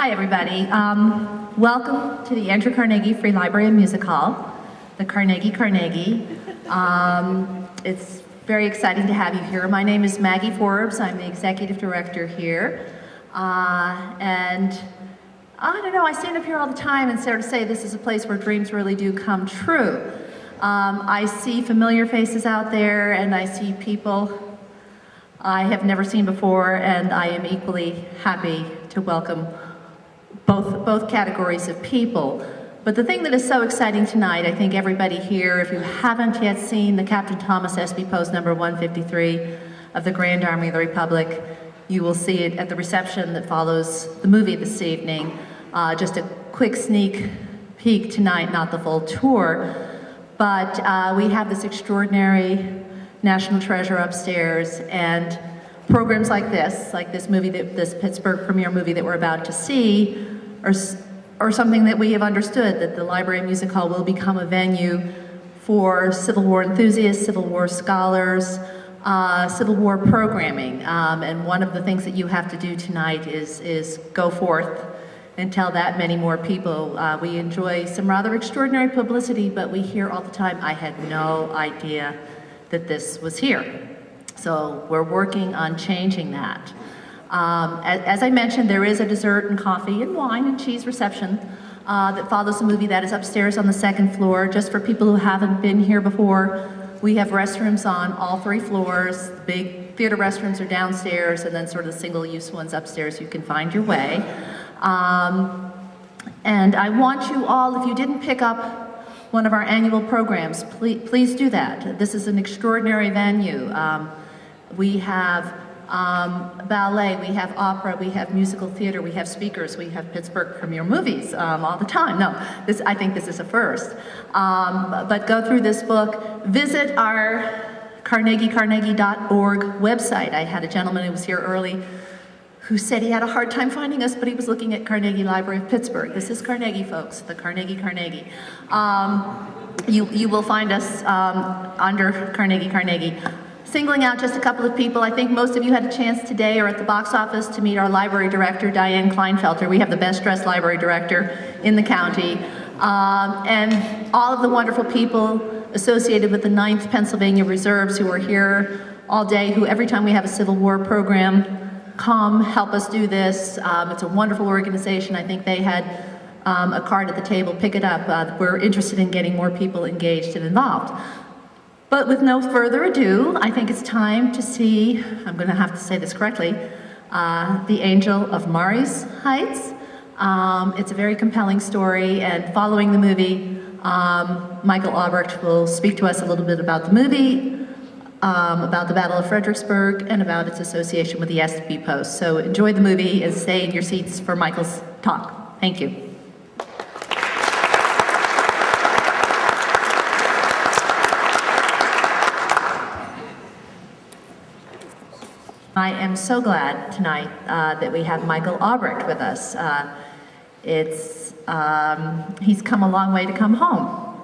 Hi, everybody. Welcome to the Andrew Carnegie Free Library and Music Hall, the Carnegie. It's very exciting to have you here. My name is Maggie Forbes. I'm the executive director here. And I don't know, I stand up here all the time and sort of say this is a place where dreams really do come true. I see familiar faces out there, and I see people I have never seen before, and I am equally happy to welcome both categories of people. But the thing that is so exciting tonight, I think everybody here, if you haven't yet seen the Captain Thomas Espy Post number 153 of the Grand Army of the Republic, you will see it at the reception that follows the movie this evening. Just a quick sneak peek tonight, not the full tour, but we have this extraordinary national treasure upstairs, and programs like this movie, this Pittsburgh premiere movie that we're about to see, are something that we have understood, that the Library and Music Hall will become a venue for Civil War enthusiasts, Civil War scholars, Civil War programming. And one of the things that you have to do tonight is go forth and tell that many more people. We enjoy some rather extraordinary publicity, but we hear all the time, I had no idea that this was here. So we're working on changing that. As I mentioned, there is a dessert and coffee and wine and cheese reception that follows the movie. That is upstairs on the second floor. Just for people who haven't been here before, we have restrooms on all 3 floors. The big theater restrooms are downstairs, and then sort of the single-use ones upstairs. You can find your way. And I want you all, if you didn't pick up one of our annual programs, please do that. This is an extraordinary venue. We have ballet, we have opera, we have musical theater, we have speakers, we have Pittsburgh premiere movies all the time. No, I think this is a first. But go through this book, visit our carnegie.org website. I had a gentleman who was here early who said he had a hard time finding us, but he was looking at Carnegie Library of Pittsburgh. This is Carnegie, folks, the Carnegie. You will find us under Carnegie. Singling out just a couple of people, I think most of you had a chance today or at the box office to meet our library director, Diane Kleinfelter. We have the best dressed library director in the county. And all of the wonderful people associated with the 9th Pennsylvania Reserves who are here all day, who every time we have a Civil War program, come help us do this. It's a wonderful organization. I think they had a card at the table, pick it up. We're interested in getting more people engaged and involved. But with no further ado, I think it's time to see, I'm going to have to say this correctly, The Angel of Marye's Heights. It's a very compelling story, and following the movie, Michael Albrecht will speak to us a little bit about the movie, about the Battle of Fredericksburg, and about its association with the Espy Post. So enjoy the movie and stay in your seats for Michael's talk. Thank you. I am so glad tonight that we have Michael Albrecht with us. He's come a long way to come home.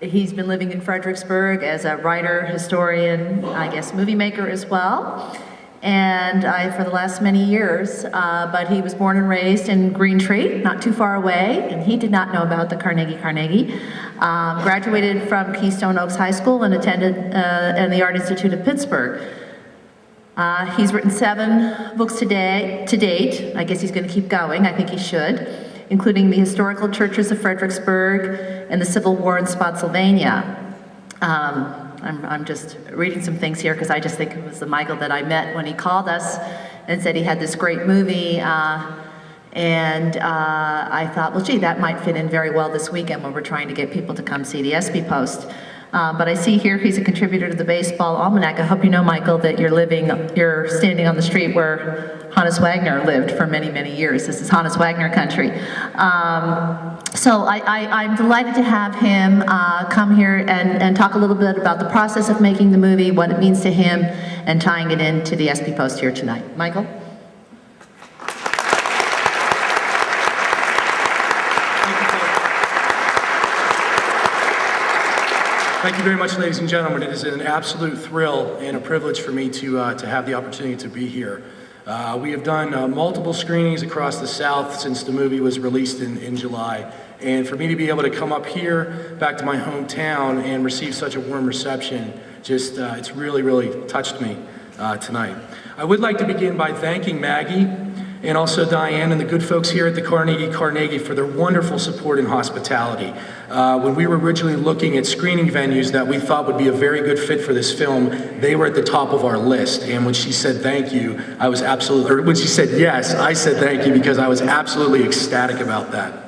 He's been living in Fredericksburg as a writer, historian, I guess movie maker as well, and for the last many years, but he was born and raised in Green Tree, not too far away, and he did not know about the Carnegie. Graduated from Keystone Oaks High School and attended the Art Institute of Pittsburgh. He's written 7 books to date. I guess he's going to keep going. I think he should, including The Historical Churches of Fredericksburg and the Civil War in Spotsylvania. I'm just reading some things here because I just think it was the Michael that I met when he called us and said he had this great movie. And I thought, well, gee, that might fit in very well this weekend when we're trying to get people to come see the Espy Post. But I see here he's a contributor to the Baseball Almanac. I hope you know, Michael, that you're standing on the street where Hannes Wagner lived for many, many years. This is Hannes Wagner country. So I'm delighted to have him come here and talk a little bit about the process of making the movie, what it means to him, and tying it into the Espy Post here tonight. Michael? Thank you very much, ladies and gentlemen. It is an absolute thrill and a privilege for me to have the opportunity to be here. We have done multiple screenings across the South since the movie was released in July. And for me to be able to come up here, back to my hometown, and receive such a warm reception, it's really, really touched me tonight. I would like to begin by thanking Maggie and also Diane and the good folks here at the Carnegie for their wonderful support and hospitality. When we were originally looking at screening venues that we thought would be a very good fit for this film, they were at the top of our list. And when she said thank you, when she said yes, I said thank you because I was absolutely ecstatic about that.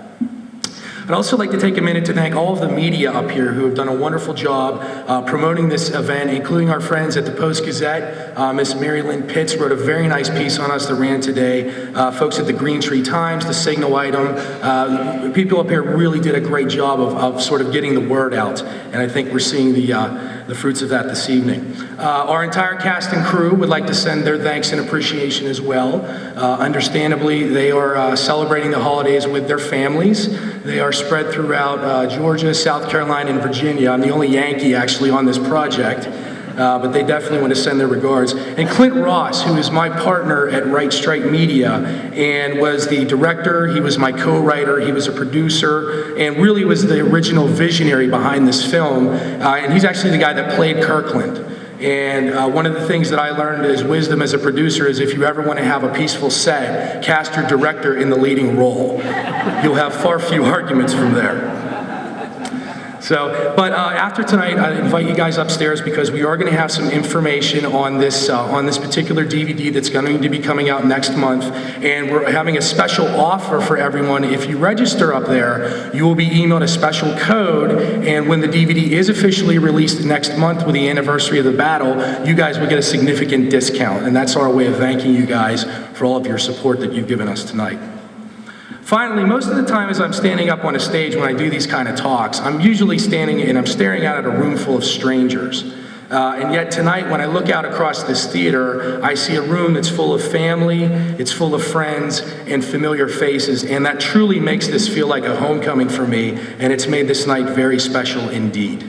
I'd also like to take a minute to thank all of the media up here who have done a wonderful job promoting this event, including our friends at the Post-Gazette. Miss Mary Lynn Pitts wrote a very nice piece on us that ran today. Folks at the Green Tree Times, the Signal Item, people up here really did a great job of sort of getting the word out, and I think we're seeing the fruits of that this evening. Our entire cast and crew would like to send their thanks and appreciation as well. Understandably, they are celebrating the holidays with their families. They are spread throughout Georgia, South Carolina, and Virginia. I'm the only Yankee actually on this project, but they definitely want to send their regards. And Clint Ross, who is my partner at Right Strike Media and was the director, he was my co-writer, he was a producer, and really was the original visionary behind this film. And he's actually the guy that played Kirkland. And one of the things that I learned as wisdom as a producer is if you ever want to have a peaceful set, cast your director in the leading role. You'll have far few arguments from there. But after tonight, I invite you guys upstairs because we are going to have some information on this particular DVD that's going to be coming out next month, and we're having a special offer for everyone. If you register up there, you will be emailed a special code, and when the DVD is officially released next month with the anniversary of the battle, you guys will get a significant discount, and that's our way of thanking you guys for all of your support that you've given us tonight. Finally, most of the time as I'm standing up on a stage when I do these kind of talks, I'm usually standing and I'm staring out at a room full of strangers. And yet tonight, when I look out across this theater, I see a room that's full of family, it's full of friends and familiar faces, and that truly makes this feel like a homecoming for me, and it's made this night very special indeed.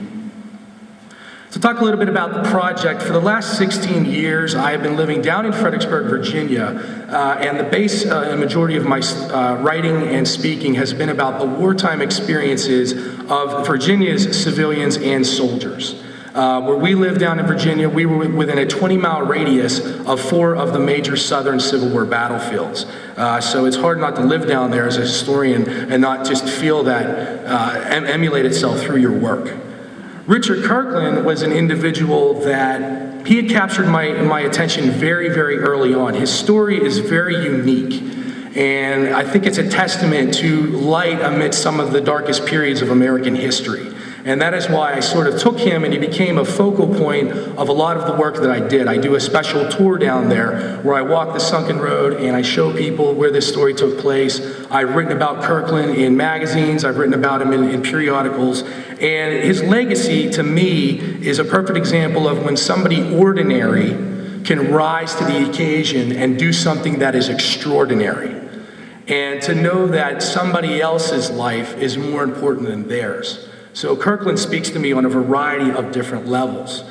To talk a little bit about the project, for the last 16 years, I have been living down in Fredericksburg, Virginia, and the base and majority of my writing and speaking has been about the wartime experiences of Virginia's civilians and soldiers. Where we live down in Virginia, we were within a 20-mile radius of 4 of the major Southern Civil War battlefields. So it's hard not to live down there as a historian and not just feel that emulate itself through your work. Richard Kirkland was an individual that he had captured my attention very, very early on. His story is very unique, and I think it's a testament to light amidst some of the darkest periods of American history. And that is why I sort of took him and he became a focal point of a lot of the work that I did. I do a special tour down there where I walk the sunken road and I show people where this story took place. I've written about Kirkland in magazines, I've written about him in periodicals, and his legacy to me is a perfect example of when somebody ordinary can rise to the occasion and do something that is extraordinary. And to know that somebody else's life is more important than theirs. So Kirkland speaks to me on a variety of different levels.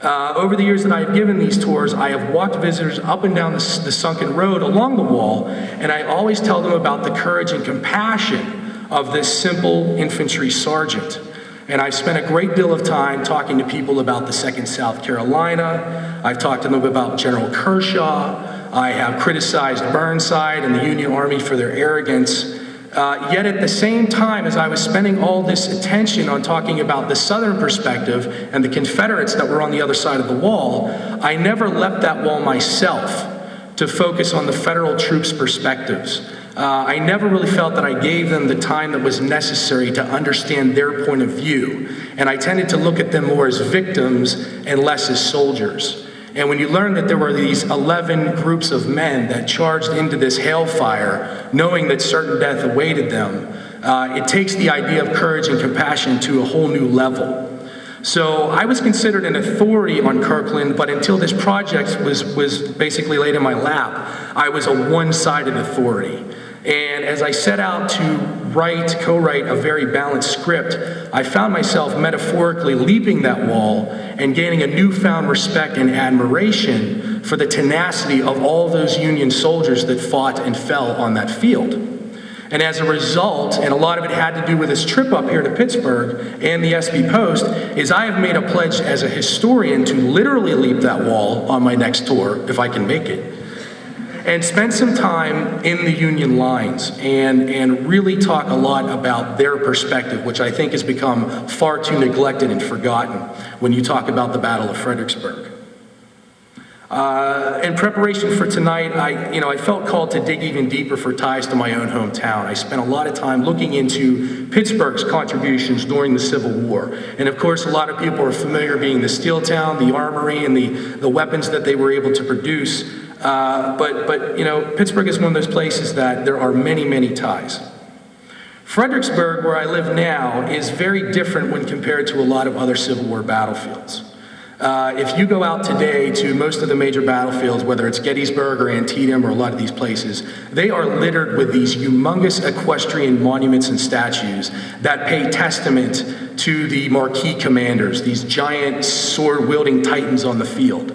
Over the years that I have given these tours, I have walked visitors up and down the sunken road along the wall, and I always tell them about the courage and compassion of this simple infantry sergeant. And I've spent a great deal of time talking to people about the 2nd South Carolina. I've talked to them about General Kershaw. I have criticized Burnside and the Union Army for their arrogance. Yet at the same time as I was spending all this attention on talking about the Southern perspective and the Confederates that were on the other side of the wall, I never leapt that wall myself to focus on the Federal troops' perspectives. I never really felt that I gave them the time that was necessary to understand their point of view, and I tended to look at them more as victims and less as soldiers. And when you learn that there were these 11 groups of men that charged into this hailfire, knowing that certain death awaited them, it takes the idea of courage and compassion to a whole new level. So I was considered an authority on Kirkland, but until this project was basically laid in my lap, I was a one-sided authority. And as I set out to co-write a very balanced script, I found myself metaphorically leaping that wall and gaining a newfound respect and admiration for the tenacity of all those Union soldiers that fought and fell on that field. And as a result, and a lot of it had to do with this trip up here to Pittsburgh and the SB Post, is I have made a pledge as a historian to literally leap that wall on my next tour, if I can make it, and spend some time in the Union lines and really talk a lot about their perspective, which I think has become far too neglected and forgotten when you talk about the Battle of Fredericksburg. In preparation for tonight, I felt called to dig even deeper for ties to my own hometown. I spent a lot of time looking into Pittsburgh's contributions during the Civil War. And of course, a lot of people are familiar being the steel town, the armory, and the weapons that they were able to produce. But Pittsburgh is one of those places that there are many, many ties. Fredericksburg, where I live now, is very different when compared to a lot of other Civil War battlefields. If you go out today to most of the major battlefields, whether it's Gettysburg or Antietam or a lot of these places, they are littered with these humongous equestrian monuments and statues that pay testament to the marquee commanders, these giant sword-wielding titans on the field.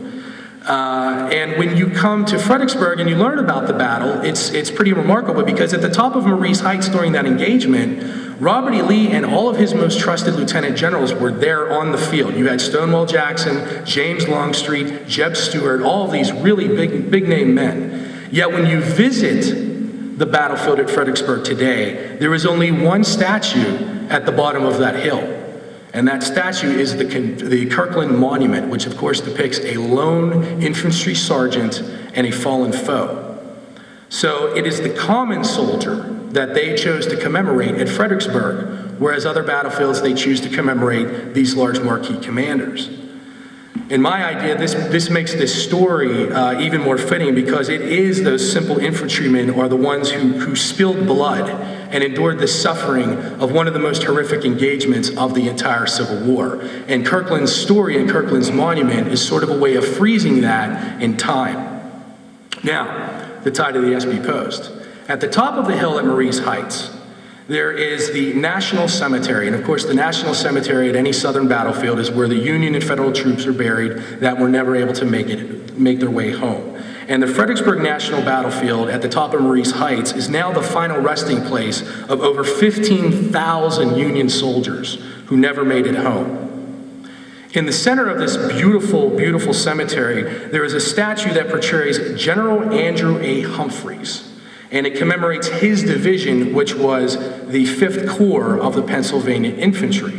And when you come to Fredericksburg and you learn about the battle, it's pretty remarkable because at the top of Marye's Heights during that engagement, Robert E. Lee and all of his most trusted lieutenant generals were there on the field. You had Stonewall Jackson, James Longstreet, Jeb Stuart, all of these really big name men. Yet when you visit the battlefield at Fredericksburg today, there is only one statue at the bottom of that hill. And that statue is the Kirkland Monument, which of course depicts a lone infantry sergeant and a fallen foe. So it is the common soldier that they chose to commemorate at Fredericksburg, whereas other battlefields they choose to commemorate these large marquee commanders. In my idea, this makes this story even more fitting because it is those simple infantrymen are the ones who spilled blood and endured the suffering of one of the most horrific engagements of the entire Civil War. And Kirkland's story and Kirkland's monument is sort of a way of freezing that in time. Now, the tie to the SB Post. At the top of the hill at Marye's Heights, there is the National Cemetery. And of course, the National Cemetery at any southern battlefield is where the Union and Federal troops are buried that were never able to make their way home. And the Fredericksburg National Battlefield at the top of Marye's Heights is now the final resting place of over 15,000 Union soldiers who never made it home. In the center of this beautiful, beautiful cemetery, there is a statue that portrays General Andrew A. Humphreys. And it commemorates his division, which was the 5th Corps of the Pennsylvania Infantry.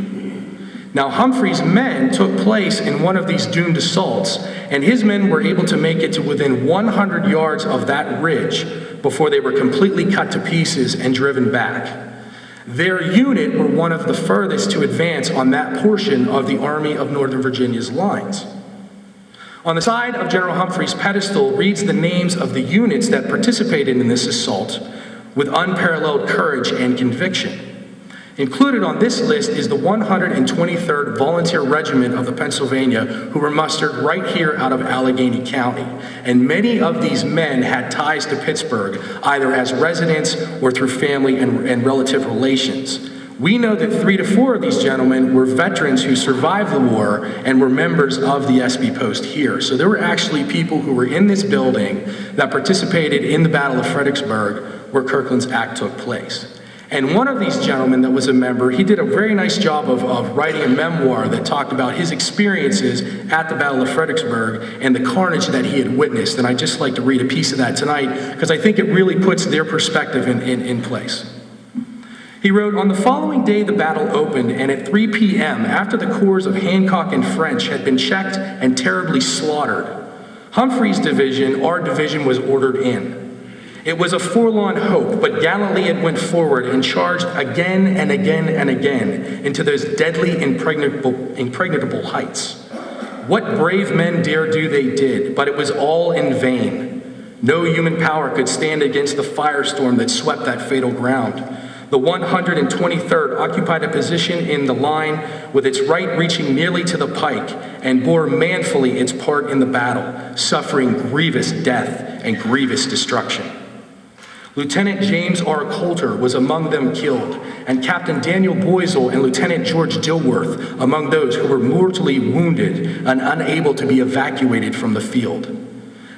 Now, Humphreys' men took place in one of these doomed assaults, and his men were able to make it to within 100 yards of that ridge before they were completely cut to pieces and driven back. Their unit were one of the furthest to advance on that portion of the Army of Northern Virginia's lines. On the side of General Humphreys' pedestal reads the names of the units that participated in this assault with unparalleled courage and conviction. Included on this list is the 123rd Volunteer Regiment of the Pennsylvania, who were mustered right here out of Allegheny County. And many of these men had ties to Pittsburgh, either as residents or through family and relative relations. We know that 3 to 4 of these gentlemen were veterans who survived the war and were members of the SB Post here. So there were actually people who were in this building that participated in the Battle of Fredericksburg where Kirkland's Act took place. And one of these gentlemen that was a member, he did a very nice job of writing a memoir that talked about his experiences at the Battle of Fredericksburg and the carnage that he had witnessed. And I'd just like to read a piece of that tonight because I think it really puts their perspective in place. He wrote, "On the following day the battle opened, and at 3 p.m., after the corps of Hancock and French had been checked and terribly slaughtered, Humphreys' division, our division, was ordered in. It was a forlorn hope, but gallantly it went forward and charged again and again and again into those deadly, impregnable heights. What brave men dare do they did, but it was all in vain. No human power could stand against the firestorm that swept that fatal ground. The 123rd occupied a position in the line with its right reaching nearly to the pike and bore manfully its part in the battle, suffering grievous death and grievous destruction. Lieutenant James R. Coulter was among them killed, and Captain Daniel Boisel and Lieutenant George Dilworth among those who were mortally wounded and unable to be evacuated from the field.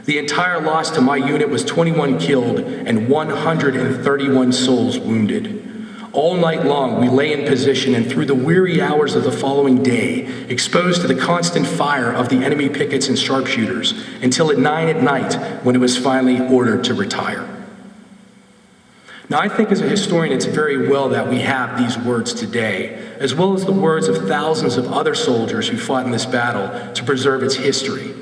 The entire loss to my unit was 21 killed and 131 souls wounded. All night long, we lay in position, and through the weary hours of the following day, exposed to the constant fire of the enemy pickets and sharpshooters, until at 9 at night, when it was finally ordered to retire. Now, I think as a historian, it's very well that we have these words today, as well as the words of thousands of other soldiers who fought in this battle to preserve its history.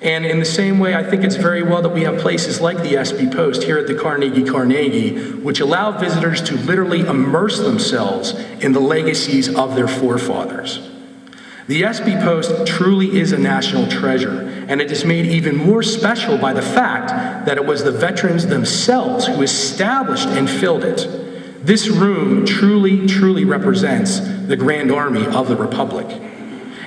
And in the same way, I think it's very well that we have places like the SB Post here at the Carnegie, which allow visitors to literally immerse themselves in the legacies of their forefathers. The SB Post truly is a national treasure, and it is made even more special by the fact that it was the veterans themselves who established and filled it. This room truly represents the Grand Army of the Republic.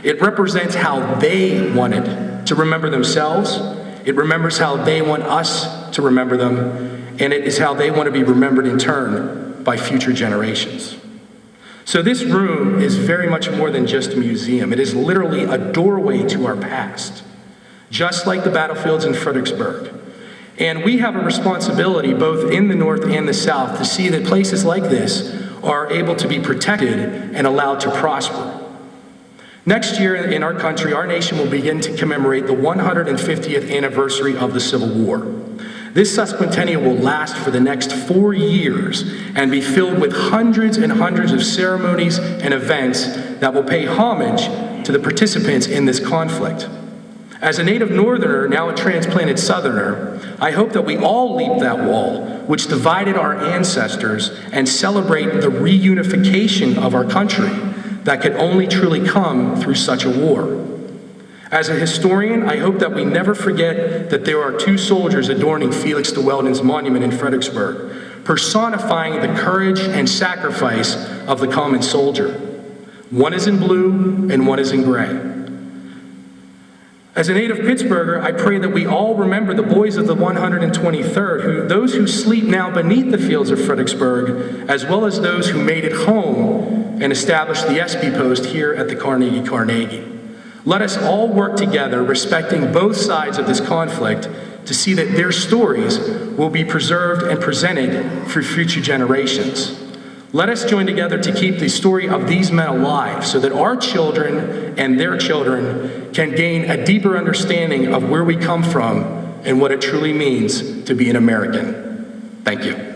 It represents how they wanted to remember themselves. It remembers how they want us to remember them, and it is how they want to be remembered in turn by future generations. So this room is very much more than just a museum. It is literally a doorway to our past, just like the battlefields in Fredericksburg. And we have a responsibility, both in the North and the South, to see that places like this are able to be protected and allowed to prosper. Next year in our country, our nation will begin to commemorate the 150th anniversary of the Civil War. This sesquicentennial will last for the next 4 years and be filled with hundreds and hundreds of ceremonies and events that will pay homage to the participants in this conflict. As a native Northerner, now a transplanted Southerner, I hope that we all leap that wall which divided our ancestors and celebrate the reunification of our country that could only truly come through such a war. As a historian, I hope that we never forget that there are 2 soldiers adorning Felix de Weldon's monument in Fredericksburg, personifying the courage and sacrifice of the common soldier. One is in blue and one is in gray. As a native Pittsburgher, I pray that we all remember the boys of the 123rd, those who sleep now beneath the fields of Fredericksburg, as well as those who made it home and established the SB Post here at the Carnegie. Let us all work together, respecting both sides of this conflict, to see that their stories will be preserved and presented for future generations. Let us join together to keep the story of these men alive so that our children and their children can gain a deeper understanding of where we come from and what it truly means to be an American. Thank you.